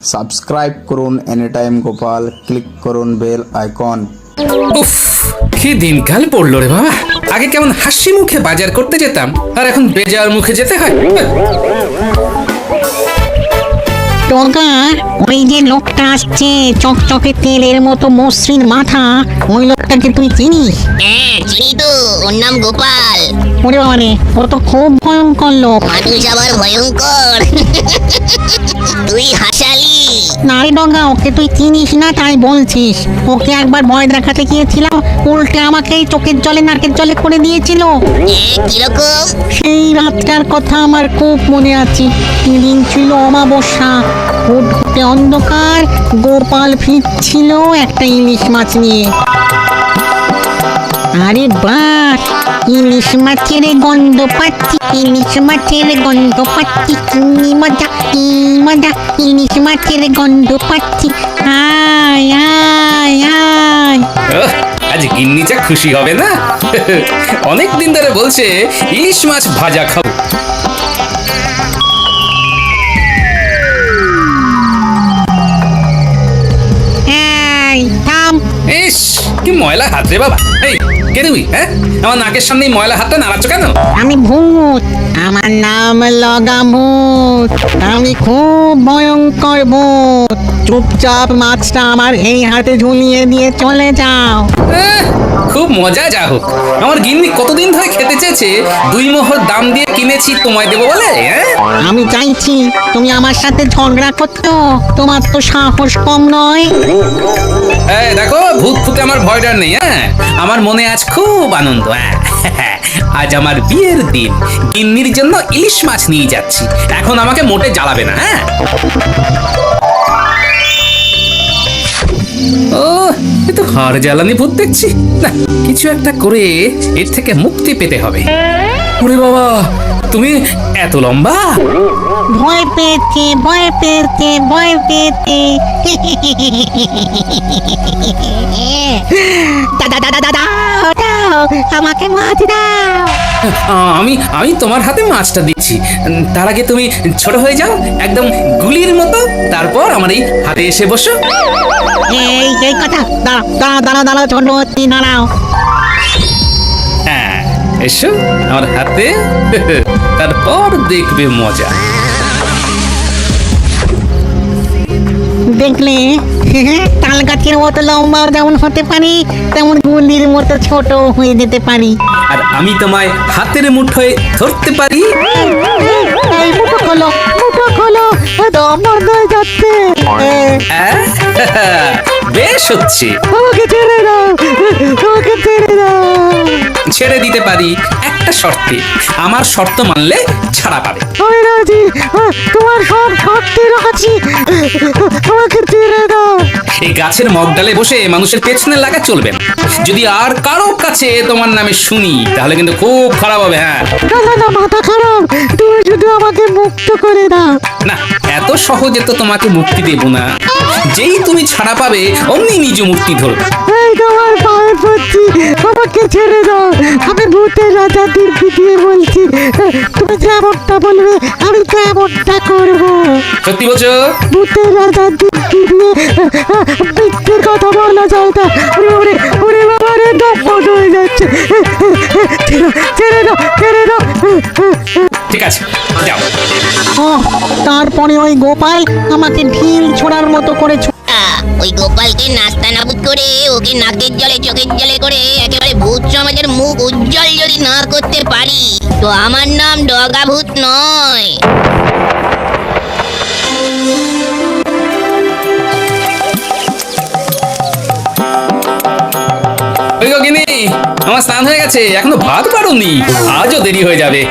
Subscribe করুন anytime Gopal, click করুন bell icon. উফ, কি দিনকাল পড়লো রে বাবা। আগে কেমন হাসি মুখে বাজার করতে যেতাম, আর এখন বেজার মুখে যেতে হয়। টগা, ওই যে লোকটা আসছে চকচকে তেলের মতো মসৃণ মাথা, ওই লোকটাকে তুই চিনিস? হ্যাঁ চিনি তো, ওর নাম গোপাল। ওরে বাবারে, ও তো খুব ভয়ঙ্কর লোক। মানুষ আবার ভয়ঙ্কর। তুই হাসালি। না রে ডগা, ওকে তুই চিনিস না তাই বলছিস। ওকে একবার ভয় দেখাতে গিয়েছিলাম, উল্টে আমাকে এই চোখের জলে নাকের জলে করে দিয়েছিল। কিরকম? সেই রাতটার কথা আমার খুব মনে আছে। দিন ছিল অমাবস্যা, ঘুটঘুটে অন্ধকার। গোপাল ফিরছিল একটা ইলিশ মাছ নিয়ে। আরে বাহ, ইলিশ মাছের গন্ধ পাচ্ছি, ইলিশ মাছের গন্ধ পাচ্ছি, কি মজা কি মজা, ইলিশ মাছের গন্ধ পাচ্ছি। আয় আয় আয়। ওহ, আজ গিন্নিটা খুশি হবে না? অনেক দিন ধরে বলছে ইলিশ মাছ ভাজা খাবো। এই থাম। ইস, কি ময়লা হাত রে বাবা। এই, কে তুমি? হ্যাঁ, আমার নাকের সামনে এই ময়লা হাতটা নাড়াচ্ছ কেন? আমি ভূত, আমার নাম লগা ভূত। আমি খুব ভয়ঙ্কর ভূত। চুপচাপ মাছটা আমার এই হাতে ঝুলিয়ে দিয়ে চলে যাও। আহ, খুব মজা। যা হোক, আমার গিন্নি কতদিন ধরে খেতে চেয়েছে, 2 মোহর দাম দিয়ে কিনেছি তোমায় দেবো বলে। হ্যাঁ, আমি চাইছি তুমি আমার সাথে ঝগড়া করছো, তোমার তো সাহস কম নয়। এই দেখো, ভূত ফুতে আমার ভয় ডর নেই। হ্যাঁ, আমার মনে আজ খুব আনন্দ। হ্যাঁ, আজ আমার বিয়ের দিন, গিন্নির জন্য ইলিশ মাছ নিয়ে যাচ্ছি। এখন আমাকে মোটে জ্বালাবে না। হ্যাঁ, ও, এ তো হাড় জ্বালানি ভূত দেখছি। না, কিছু একটা করে এর থেকে মুক্তি পেতে হবে। ওরে বাবা, তুমি এত লম্বা? ভয় পেয়েছে ভয় পেয়েছে ভয় পেয়েছে। দাদা দাদা দাদা, দাও আমাকে মাছ দাও। আমি আমি তোমার হাতে মাছটা দিচ্ছি। তার আগে তুমি ছোট হয়ে যাও, একদম গুলির মতো। তারপর আমার এই হাতে এসে বসো। এই কথা, দাঁড়াও দাঁড়াও দাঁড়াও দাঁড়াও, ছোট হচ্ছি, দাঁড়াও। হ্যাঁ, এসো আমার হাতে। তারপর দেখবে মজা। দেখলে, তাল গাছের মতো লম্বা যেমন হতে পারি, তেমন গুলির মতো ছোট হয়ে যেতে পারি। আর আমি তোমায় হাতের মুঠোয় ধরতে পারি। এই মুঠো খোলো, মুঠো খোলো, দম বন্ধ হয়ে যাচ্ছে। বেশ হচ্ছে। আমাকে ছেড়ে দাও, আমাকে ছেড়ে দাও। ছেড়ে দিতে পারি একটা শর্তে। আমার শর্ত মানলে ছাড়া পাবে। আমি রাজি, তোমার সব শক্তি রাখছি, আমাকে ছেড়ে দাও। এই গাছের মগডালে বসে মানুষের পেছনে লাগা চলবে না। যদি আর কারো কাছে তোমার নামে শুনি, তাহলে কিন্তু খুব খারাপ হবে। হ্যাঁ, না না না, মাথা খারাপ, তুমি শুধু আমাকে মুক্ত করে দাও। না, এত সহজে তো তোমাকে মুক্তি দেব না। যেই তুমি ছাড়া পাবে, অমনি নিজ মুক্তি ধরবে। এই তোমার পায়ে পড়ছি, আমাকে ছেড়ে দাও। আমি ভূতের রাজাদের পিটিয়ে বলছি, তুমি যেমনটা বলবে আমি তেমনটা করবো। সত্যি বলছো? ভূতের রাজাদের পিটিয়ে মিথ্যের কথা বলা যায় না। ওরে ওরে বাবা রে, দম বন্ধ হয়ে যাচ্ছে। ছেড়ে দাও, ছেড়ে দাও। ঠিক আছে, যাও। তারপরে ওই গোপাল আমাকে ঢিল ছোড়ার মতো করে ওই গোপালকে নাস্তা নাবুদ করে, ওকে নাকের জলে চোখের জলে করে একেবারে ভূত সমাজের মুখ উজ্জ্বল যদি না করতে পারি, তো আমার নাম ডগা ভূত নয়। ওই গো গিনি, আমার স্নান হয়ে গেছে, এখনো ভাত পারোনি। আজও দেরি হয়ে যাবে।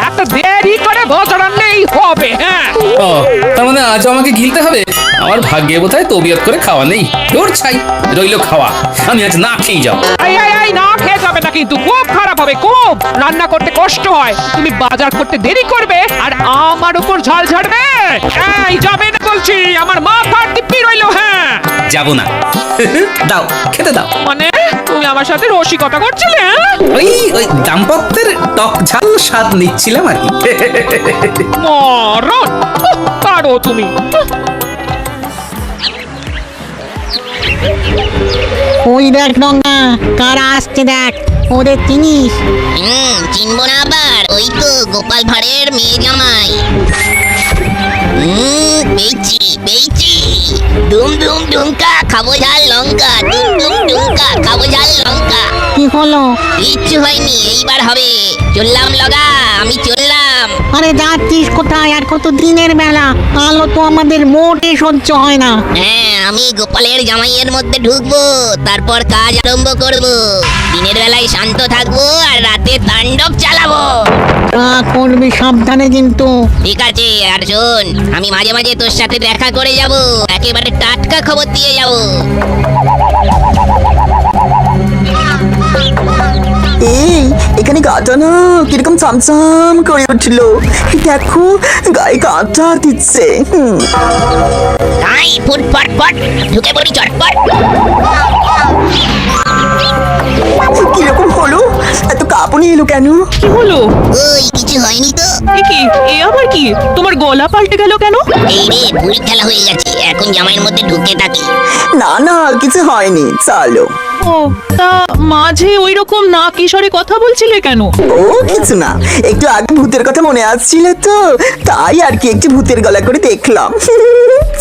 এত দেরি করে ভাত রান্নাই হবে? হ্যাঁ, ও, তার মানে আজ আমাকে গিলতে হবে? আমার ভাগ্যে বোধহয় তবিয়ত করে খাওয়া নেই। তোর ছাই, রইল খাওয়া। আমি আজ না খেয়ে যাবো। এই না খেয়ে যাবে না, কিন্তু খুব খারাপ হবে। খুব রান্না করতে কষ্ট হয়, তুমি বাজার করতে দেরি করবে আর আমার উপর ঝাল ঝাড়বে। এই যাবে না বলছি, আমার মা ফাট দিব্যি রইলো। হ্যাঁ, যাবো না। দাও, খেতে দাও। মানে তুমি আমার সাথে রসিকতা করছিলে? হ্যাঁ? ওই দাম্পত্যের টক ঝাল স্বাদ নিচ্ছিলাম আর কি। মরণ পারো তুমি। ওই দেখ ডঙ্গা, কারা আসছে দেখ, ওদের চিনিস? চিনবো না আবার, ওই তো গোপাল ভাঁড়ের মেয়ে জামাই। পেয়েছি ডুম ডুম ডুমকা খাবো ঝাল লঙ্কা, ডুম ডুম ডুমকা খাবো ঝাল লঙ্কা। কি হলো? কিচ্ছু হয়নি, এইবার হবে। চললাম লগা, আমি চললাম। আরে যাচ্ছিস কোথায়? আর কত দিনের বেলা, আলো তো আমাদের মোটে সহ্য হয় না। হ্যাঁ, আমি গোপালের জামাইয়ের মধ্যে ঢুকবো, তারপর কাজ আরম্ভ করব। দিনের বেলায় শান্ত থাকবো আর রাতে তাণ্ডব চালাবো। করবি সাবধানে কিন্তু। ঠিক আছে, আর শোন, আমি মাঝে মাঝে তোর সাথে দেখা করে যাব, একেবারে টাটকা খবর দিয়ে যাব। এই এখানে গাটা না কিরকম চামচাম করে উঠল, দেখো গায়ে গাটা দিচ্ছে। তাই ফুটফট ফট ঢুকে পড়ি চটপট। কিরকম হলো? এত কাঁপুনি এলো কেন? কি হলো? ওই কিছু হয়নি তো। এ কি? এ আবার কি? তোমার গলা পাল্টে গেল কেন? এই রে, ভুল খেলা হয়ে গেছে, এখন জামাইয়ের মধ্যে ঢুকে থাকি। না না, কিছু হয়নি, চলো। ও, তা মাঝে ওই রকম না কিশোরে কথা বলছিলে কেন? ও কিছু না, একটু আগে ভূতের কথা মনে আসছিল তো, তাই আর কি একটু ভূতের গলা করে দেখলাম।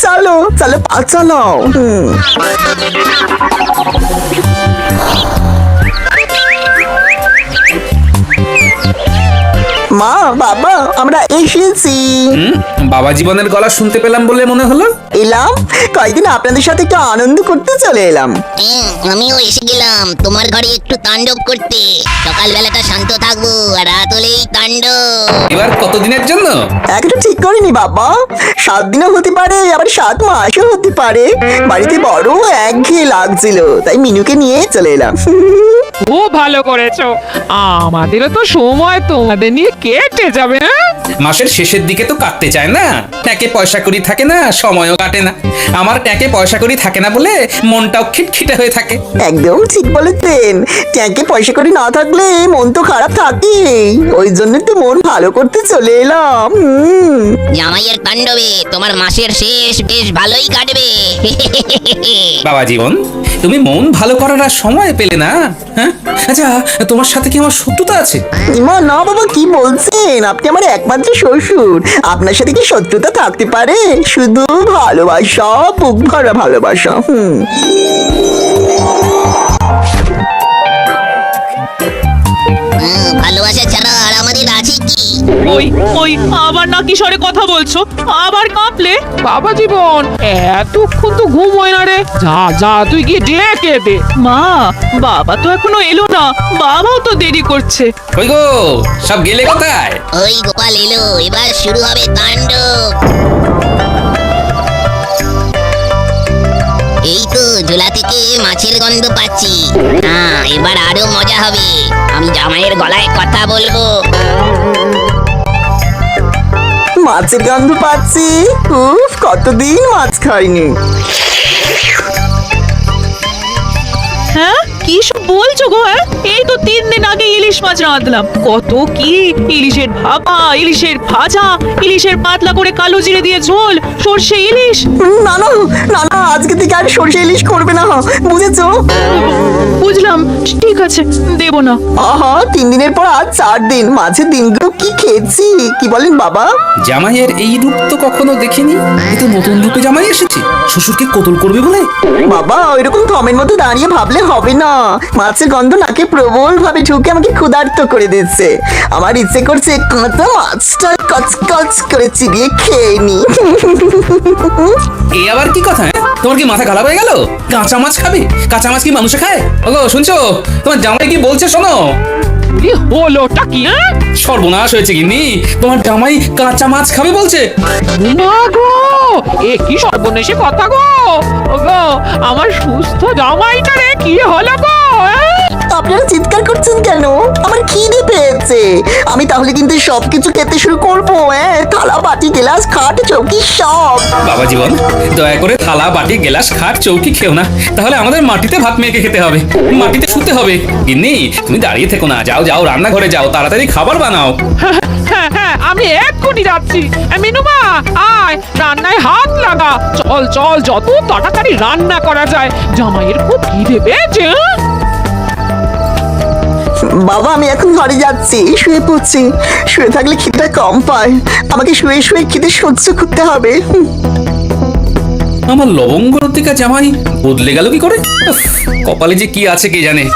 চলো চলো, পা চালাও। মা, বাবা, আমরা এসেছি। বাবা জীবনের গলা শুনতে পেলাম বলে মনে হলো। এলাম কয়েকদিন আপনাদের সাথে একটু আনন্দ করতে চলে এলাম। আমিও এসে গেলাম তোমার ঘরে একটু তাণ্ডব করতে। সকালবেলাটা শান্ত থাকবো আর রাত হলেই তাণ্ডব। এবার কতদিনের জন্য? একটা ঠিক করিনি বাবা, 7 দিনও হতে পারে, আবার 7 মাসও হতে পারে। বাড়িতে বড় একঘেয়ে লাগছিল, তাই মিনুকে নিয়ে চলে এলাম। খুব ভালো করেছো, আমাদেরও তো সময় তোমাদের নিয়ে কেটে যাবে। হ্যাঁ, মাসের শেষের দিকে তো কাটতে চায় না, ট্যাঁকে পয়সা করি থাকে না, সময়ও কাটে না। আমার ট্যাঁকে পয়সা করি থাকে না বলে মনটাও খিটখিটে হয়ে থাকে। একদম ঠিক বলেছেন, ট্যাঙ্কে পয়সা করে না থাকলে মন তো খারাপ থাকে, ওই জন্য তো মন ভালো করতে চলে এলাম। জামাইয়ের তাণ্ডবে তোমার মাসের শেষ বেশ ভালোই কাটবে। বাবা জীবন, তুমি মন ভালো করার আর সময় পেলে না? হ্যাঁ, আচ্ছা, তোমার সাথে কি আমার শত্রুতা আছে? মা না বাবা, কি বলছেন? আপনি আমার একমাত্র শ্বশুর, আপনার সাথে কি শত্রুতা থাকতে পারে? শুধু ভালোবাসা, বুক ভরা ভালোবাসা। ভালোবাসা ছাড়া আর আমাদের আছে কি? ওই ওই আবার না কিশোরে কথা বলছো, আবার কাঁপলে? বাবা জীবন, এতক্ষণ তো ঘুম হয় না রে। যা যা, তুই গিয়ে ডেকে দে। মা, বাবা তো এখনো এলো না, বাবাও তো দেরি করছে। কই গো, সব গেলে কোথায়? ওই গোপাল এলো, এবার শুরু হবে তাণ্ডব। এই তো ঝোলা থেকে মাছের গন্ধ পাচ্ছি। হ্যাঁ, এবার আরো মজা হবে। আমি জামাইয়ের গলায় কথা বলবো। মাছের গন্ধ পাচ্ছি, উফ, কতদিন মাছ খাইনি। হ্যাঁ, কি সব বলছো গো? হ্যাঁ, এই তো 3 দিন আগে ইলিশ মাছ রাঁধলাম। কত কি ইলিশের ভাপা, ইলিশের ভাজা, ইলিশের পাতলা করে কালো জিরে দিয়ে ঝোল, সর্ষে ইলিশ। না না না না, আজকে থেকে আর সরষে ইলিশ করবে না, বুঝেছো? বুঝলাম, ঠিক আছে, দেব না। আহা, 3 দিনের পর আজ 4 দিন, মাঝের দিনগুলো কি খেয়েছি, কি বলেন বাবা? জামাইয়ের এই রূপ তো কখনো দেখিনি। এ তো নতুন রূপে জামাই এসেছে, শ্বশুরকে কতল করবে বলে। বাবা, ওইরকম থমের মতো দাঁড়িয়ে ভাবলে হবে না। মাছের গন্ধ নাকে প্রবল ভাবে ঢুকে আমাকে ক্ষুধার্ত করে দিচ্ছে। আমার ইচ্ছে করছে কাঁচা মাছটা কচকচ করে চিবিয়ে খেয়ে নি। এই আবার কি কথা? তোমার কি মাথা খারাপ হয়ে গেল? কাঁচা মাছ খাবে? কাঁচা মাছ কি মানুষে খায়? ওগো শুনছো, তোমার জামাই কি বলছে শোনো। কি হলোটা কি? হ্যাঁ, সর্বনাশ হয়েছে গিন্নি, তোমার জামাই কাঁচা মাছ খাবে বলছে। মা গো, এ কি সর্বনেশে কথা গো। ওগো, আমার সুস্থ জামাইটা রে, কি হলো গো? আপনারা চিৎকার করছেন কেন? আমার খিদে পেয়েছে, আমি তাহলে কিন্তু সবকিছু খেতে শুরু করবো। থালা, বাটি, গ্লাস, খাট, চৌকি সব। বাবা জীবন, দয়া করে থালা, বাটি, গ্লাস, খাট, চৌকি খেও না, তাহলে আমাদের মাটিতে ভাত মেখে খেতে হবে, মাটিতে শুতে হবে। গিন্নি, তুমি দাঁড়িয়ে থেকো না, যাও যাও, রান্নাঘরে যাও, তাড়াতাড়ি খাবার বানাও। হ্যাঁ, আমি এক্ষুনি যাচ্ছি। মিনুমা, আয় রান্নায় হাত লাগা। চল চল, যত তাড়াতাড়ি রান্না করা যায়, জামাইয়ের খুব খিদে পেয়েছে। হ্যাঁ? বাবা আমি এখন ঘরে যাচ্ছি, শুয়ে পড়ছি। শুয়ে থাকলে খিদে কম পায়, আমাকে শুয়ে শুয়ে খিদে সহ্য করতে হবে। আমার লবঙ্গ লতিকা জামাই বদলে গেল কি করে? উফ, কপালে যে কি আছে কে জানে।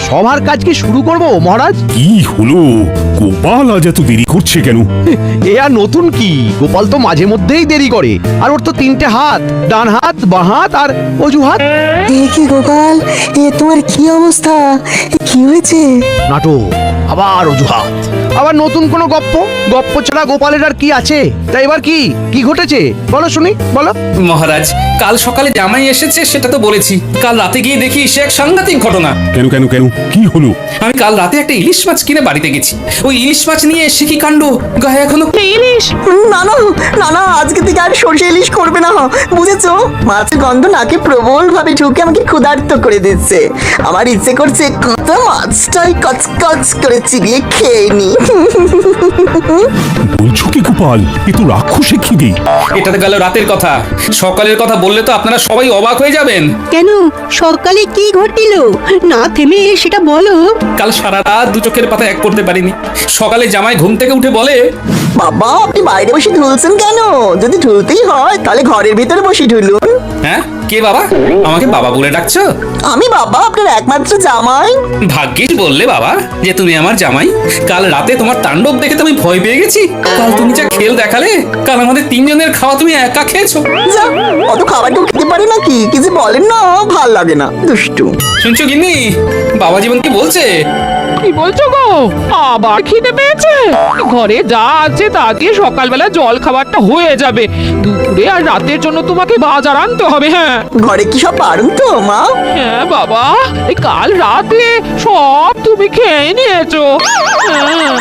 সবার কাজ কি শুরু করব মহারাজ? কি হলো গোপাল আজ এত দেরি করছে কেন? এ আর নতুন কি, গোপাল তো মাঝে মধ্যেই দেরি করে। আর ওর তো তিনটে হাত, ডান হাত, বাঁ হাত আর অজুহাত। এ কি গোপাল, এ তোমার কি অবস্থা? কি হয়েছে? নাটক, আবার অজুহাত, আবার নতুন কোনো গপ্প। গপ্প ছাড়া গোপালের আর কি আছে? তাই এবার কি কি ঘটেছে বলো শুনি, বলো। মহারাজ, কাল সকালে জামাই এসেছে সেটা তো বলেছি। কাল রাতে গিয়ে দেখি সে এক সাংঘাতিক ঘটনা। কেন কেন কেন কি হলো? আমি কাল রাতে একটা ইলিশ মাছ কিনে বাড়িতে গেছি। ওই ইলিশ মাছ নিয়ে এসে কি কাণ্ড, গায়ে এখনো ইলিশ? না না না না, আজকে থেকে আর সর্ষে ইলিশ করবে না, বুঝেছো? মাছের গন্ধ নাকে প্রবল ভাবে ঢুকে আমাকে ক্ষুধার্ত করে দিচ্ছে। আমার ইচ্ছে করছে কত মাছটাই কচকচ করে চিবিয়ে খেয়ে নি। বলছো কি গোপাল, এ তো রাক্ষসে খিদে। এটা তো গেল রাতের কথা। সকালের কথা বললে তো আপনারা সবাই অবাক হয়ে যাবেন। কেন, সকালে কি ঘটিল? না থেমে সেটা বলো। কাল সারা রাত দু চোখের পাতা এক করতে পারিনি। সকালে জামাই ঘুম থেকে উঠে বলে, বাবা আপনি বাইরে বসে ঢুলছেন কেন? যদি ঢুলতেই হয় তাহলে ঘরের ভিতরে বসে ঢুলুন। হ্যাঁ কে বাবা? আমাকে বাবা বলে ডাকছো? আমি বাবা, আপনার একমাত্র জামাই। ভাগ্যিস বললে বাবা যে তুমি আমার জামাই। কাল রাতে তোমার তাণ্ডব দেখে তো আমি ভয় পেয়ে গেছি। কাল তুমি যা খেল দেখালে, কাল আমাদের তিনজনের খাওয়া তুমি একা খেয়েছো। যা, অত খাবার কেউ খেতে পারে নাকি? কিছু বলেন না, ভাল লাগে না, দুষ্টু। শুনছো গিন্নি, বাবা জীবন কি বলছে? কি বলছো গো? আবার খিদে পেয়েছে? ঘরে যা আছে তা দিয়ে সকালবেলা জল খাবারটা হয়ে যাবে। দুপুরে আর রাতের জন্য তোমাকে বাজার আনতে হবে। হ্যাঁ ঘরে কি সব পারুন তো মা? হ্যাঁ বাবা, এই কাল রাতে সব তুমি খেয়ে নিয়েছো। হ্যাঁ।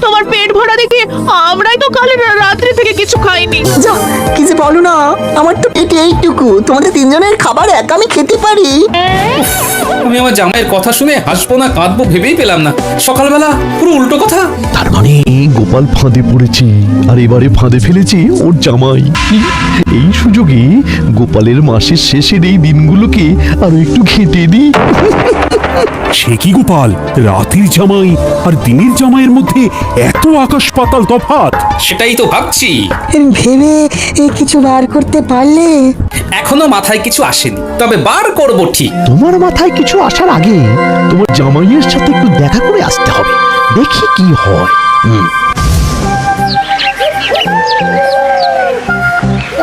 তোমার পেট ভরা দেখে আমরাই তো কাল রাত্রি থেকে কিছু খাইনি। যা, কিছু বলো না, আমার তো পেটে এইটুকু, তোমাদের তিনজনের খাবার একা আমি খেতে পারি? আমি আমার জামাইয়ের কথা শুনে হাসবো না কাঁদবো ভেবেই পেলাম না। সকালবেলা পুরো উল্টো কথা। তার মানে গোপাল ফাঁদে পড়েছে, আর এবারে ফাঁদে ফেলেছে ওর জামাই। এই সুযোগে গোপালের মাসের শেষের এই দিনগুলোকে আরো একটু ঘেঁটে দিই। সে কি গোপাল, রাতের জামাই আর দিনের জামাইয়ের মধ্যে এত আকাশ পাতাল তফাৎ? সেটাই তো ভাবছি। ভেবে কিছু বার করতে পারলে? এখনো মাথায় কিছু আসেনি, তবে বার করব ঠিক। তোমার মাথায় কিছু আসার আগে তোমার জামাইয়ের সাথে একটু দেখা করে আসতে হবে, দেখি কি হয়।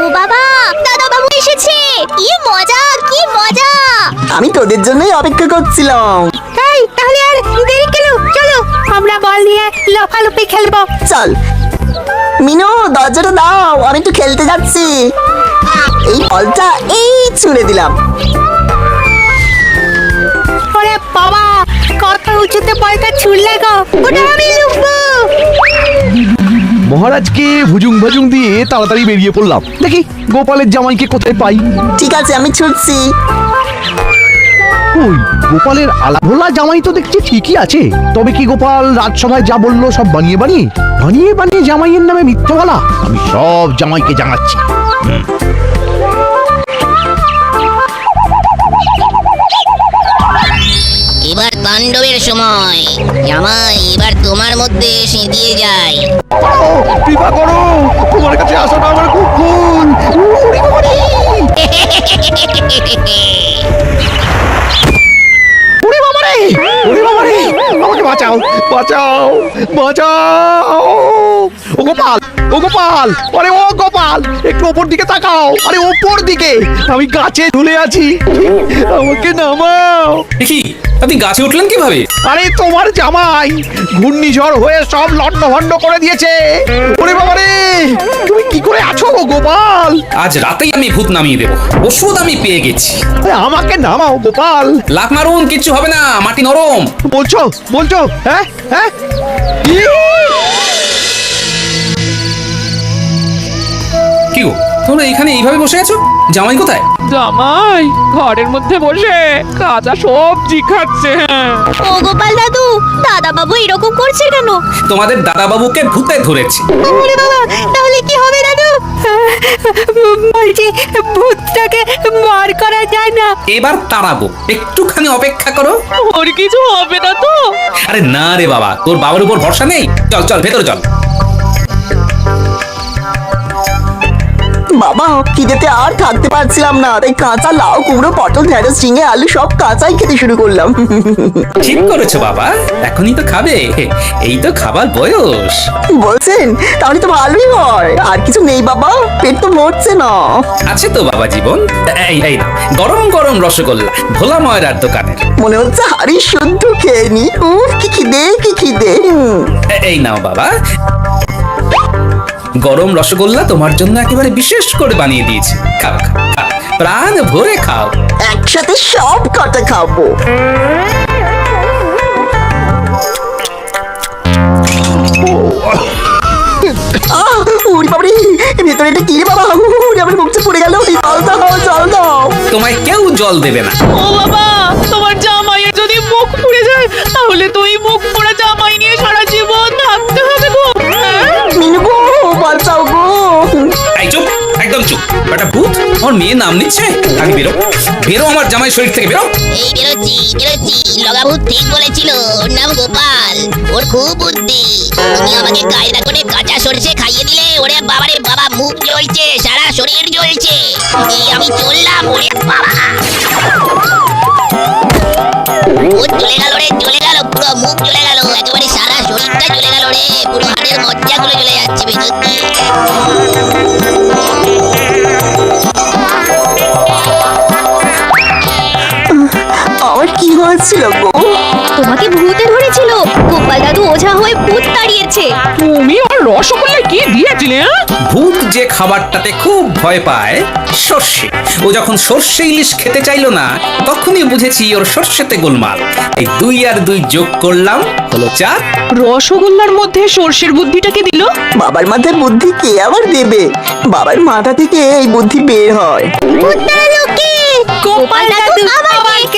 ও বাবা, দাদা বাবু এসেছে। কি মজা, কি মজা! আমি তোদের জন্যই অপেক্ষা করছিলাম। তাই তাহলে আর দেরি কেন? চলো আমরা বল নিয়ে লাফালাফি খেলবো। চল মিনু, দরজাটা দাও, আমি একটু খেলতে যাচ্ছি। এই বলটা এই ছুঁড়ে দিলাম। ওরে বাবা, কত উঁচুতে বলটা ছুড়লে গো! ওটা আমি লুকবো। মহারাজকে ভুজুং ভাজুং দিয়ে তাড়াতাড়ি বেরিয়ে পড়লাম। দেখি গোপালের জামাইকে কোথায় পাই। ঠিক আছে, আমি ছুটছি। ওই গোপালের আলাভোলা জামাই তো দেখছি ঠিকই আছে। তবে কি গোপাল রাজসভায় যা বললো সব বানিয়ে বানিয়ে জামাইয়ের নামে মিথ্যে বলা? আমি সব জামাইকে জানাচ্ছি। এবার তাণ্ডবের সময়। জামাই, এবার তোমার মধ্যে সিঁধিয়ে যায়। কৃপা করো, তোমার কাছে আসাটা আমার খুব ভুল। উড়ি বাবারে! ওরে বাবারে! ওরে বাবারে! আমাকে বাঁচাও, বাঁচাও, বাঁচাও! ও গোপাল, ও গোপাল, আরে ও গোপাল, একটু ওপর দিকে তাকাও। আরে ওপর দিকে, আমি গাছে ঝুলে আছি, আমাকে নামাও। দেখি আপনি গাছে উঠলেন কিভাবে? আরে তোমার জামাই ঘূর্ণিঝড় হয়ে সব লন্ডভন্ড করে দিয়েছে। ওরে বাবারে, তুমি কি করে আছো গো গোপাল? আজ রাতেই আমি ভূত নামিয়ে দেবো। ওষুধ আমি পেয়ে গেছি। আরে আমাকে নামাও গোপাল। লাফ মারুন, কিচ্ছু হবে না, মাটি নরম। বলছো বলছো? হ্যাঁ হ্যাঁ, ইউ! কি গো, তোমরা এখানে এইভাবে বসে আছো? জামাই কোথায়? জামাই ঘরের মধ্যে বসে কাঁচা সবজি খাচ্ছে। ও গোপাল দাদু, দাদা বাবু এরকম করছে কেন? তোমাদের দাদাবাবুকে ভূতে ধরেছে। ওরে বাবা, তাহলে কি হবে দাদু? বলছি ভূতটাকে মার করা যায় না? এবার তাড়াবো, একটুখানি অপেক্ষা করো। ওর কিছু হবে না তো? আরে না রে বাবা, তোর বাবার উপর ভরসা নেই। চল চল ভেতরে চল। বাবা খিদেতে আর থাকতে পারছিলাম না, তাই কাঁচা লাউ কুমড়ো পটল ঢেঁড়স ঝিঙে আলু সব কাঁচাই খেতে শুরু করলাম। ঠিক করেছো বাবা, এখনই তো খাবে, এই তো খাবার বয়স। বলছেন তাহলে তো ভালোই হয়। আর কিছু নেই বাবা, পেট তো ভরছে না। আছে তো বাবা জীবন, এই নাও, গরম গরম রসগোল্লা, ভোলা ময়রার দোকানের। মনে হচ্ছে হাড়ি শুদ্ধ খেয়ে নি। উফ কি খিদে কি খিদে। এই নাও বাবা, গরম রসগোল্লা তোমার জন্য একেবারে বিশেষ করে বানিয়ে দিয়েছি। খাও খাও খাও, প্রাণ ভরে খাও। একসাথে সব কটা খাবো। উড়ি বাবরি, ভেতরে এটা কি রে বাবা? উড়ি আমার মুখে পড়ে গেল। জল দাও জল দাও। তোমায় কেউ জল দেবে না। ও বাবা, তোমার জামাইয়ের যদি মুখ পুড়ে যায় তাহলে তো এই মুখ পোড়া জামাই নিয়ে সারা জীবন থাকতে হবে গো। মিনু গো বাঁচাও গো। এই চুপ, একদম চুপ। একটা ভূত আমার মেয়ে নাম নিচ্ছে। আগে বেরো, বেরো আমার জামাই শরীর থেকে বেরো। এই বেরোচ্ছি বেরোচ্ছি, লগাভূত ঠিক বলেছিল, ওর নাম গোপাল, ওর খুব বুদ্ধি। তুমি আমাকে কায়দা করে কাঁচা সরষে খাইয়ে দিলে, ওরে বাবারে বাবা, মুখ জ্বলছে, সারা শরীর জ্বলছে। এই আমি চললাম, ওরে বাবা। ভূত চলে গেল রে, চলে গেল, পুরো মুখ চলে গেল, একেবারে সারা শরীরটা চলে গেল রে, পুরো হাড়ের মজ্জাগুলো চলে যাচ্ছে ভেতর দিয়ে। আমার কি হয়েছিল গো? তোমাকে ভূতে ধরেছিল, গোপাল দাদু ওঝা হয়ে ভূত তাড়িয়েছে। তুমি ওর রসগোল্লায় কি দিয়েছিলে? ভূত যে খাবারটাতে খুব ভয় পায়, সর্ষে, ও যখন সর্ষে ইলিশ খেতে চাইলো না, তখনই বুঝেছি ওর সর্ষেতে গোলমাল। এই 2 আর 2 যোগ করলাম, হলো 4। রসগোল্লার মধ্যে সর্ষের বুদ্ধিটাকে দিল? বাবার মাথায় বুদ্ধি কে আবার দেবে? বাবার মাথা থেকে এই বুদ্ধি বের হয়। গোপাল দাদু আমাকে